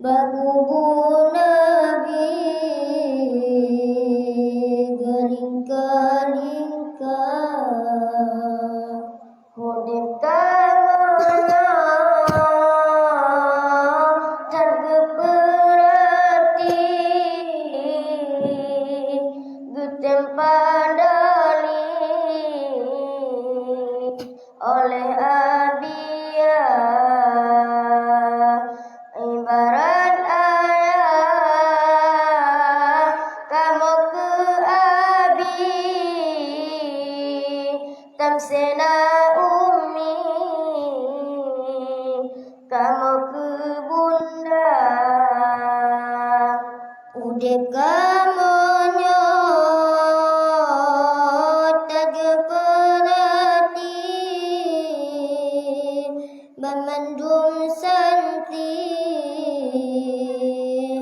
Bakubu Nabi gelingka-lingka Hudib tamana dan keperhati Gutem padali oleh Abia ibarat ayah kamu ke Abi tamsena umi kamu ke bunda udip kamunya tak perhati Bamandum santri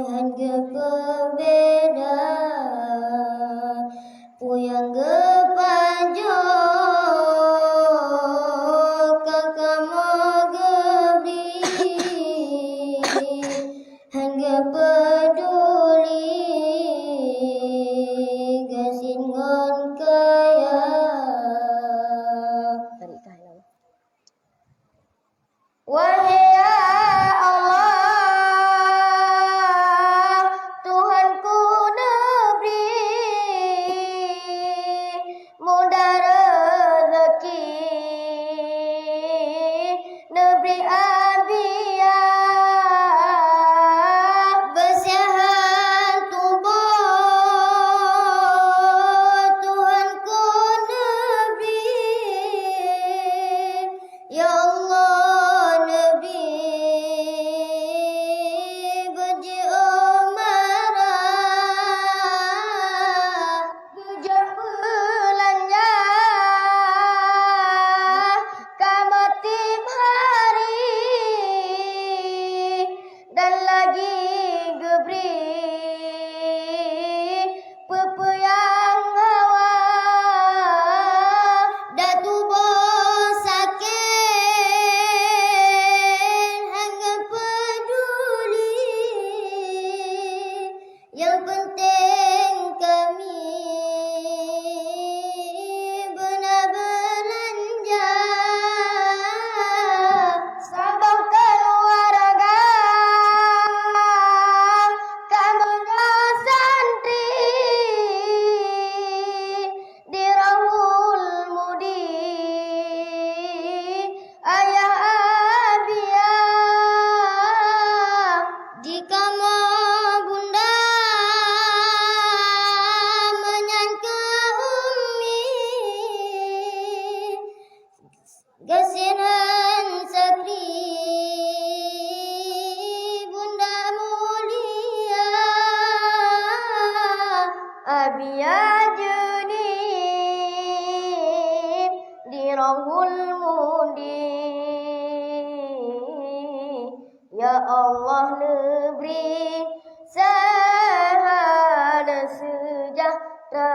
harga berbeda Puyang gepajo kakak magebri harga peduli gasingon kaya Wahai Allah, Tuhanku negeri, mudah rezeki, negeri Abia, bersihan tubuh, Tuhanku negeri, Ya Allah. Yang penting kami benar belanja Sabangkan warga kamunya santri di Rahul Mudi ayah Abia jika mau bunda Gasiran sakri bunda mulia Abia jeni di Rahul Mudi Ya Allah negeri sahada sejahtera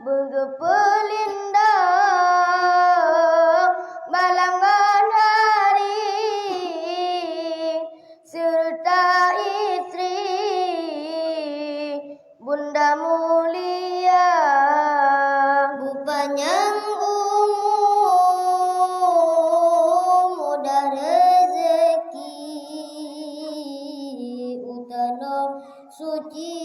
Begepelindah malangan hari serta istri Bunda mulia Bupanjang umur mudah rezeki utana suci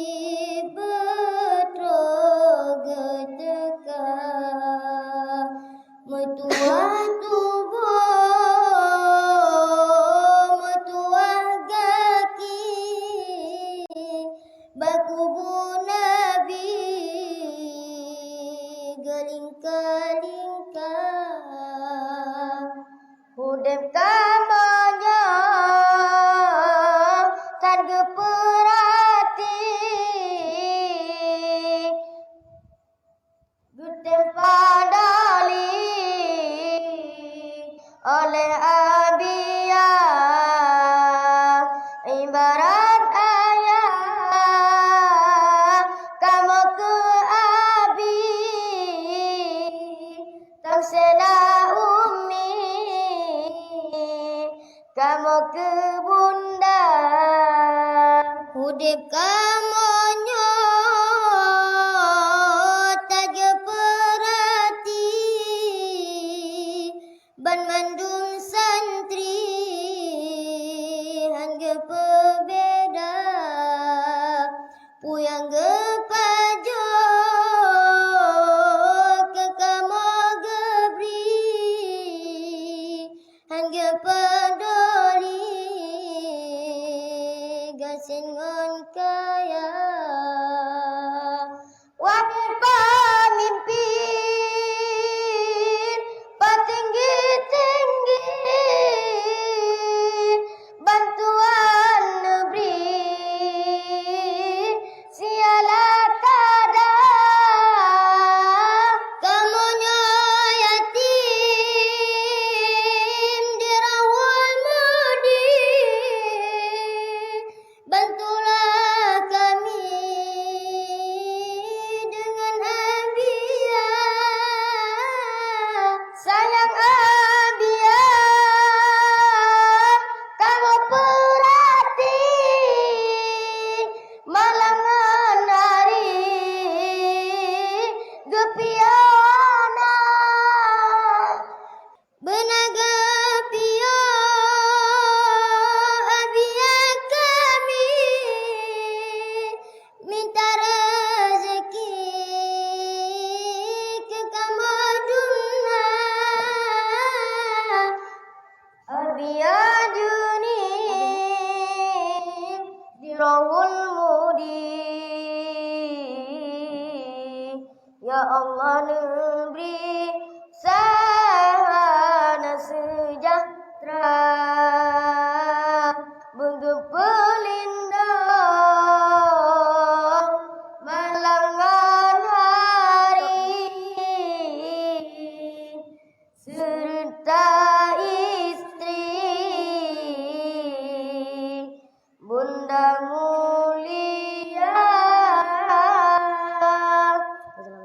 kamu ke bunda hudip kamonyo taga perhati ban mandum santri hangga pebeda puyang gepajo ke kamu gebri hangga peduli gasingon kaya wakil pemimpin petinggi-tinggi bantuan negeri siala kada kamonyo yatim dirawat mudi bantulah kami dengan abia sayang abia kamu perhati malangan hari gepiana benaga pio abia kami minta rezeki ke kamaduna abia juni dirawul mudi ya Allah negeri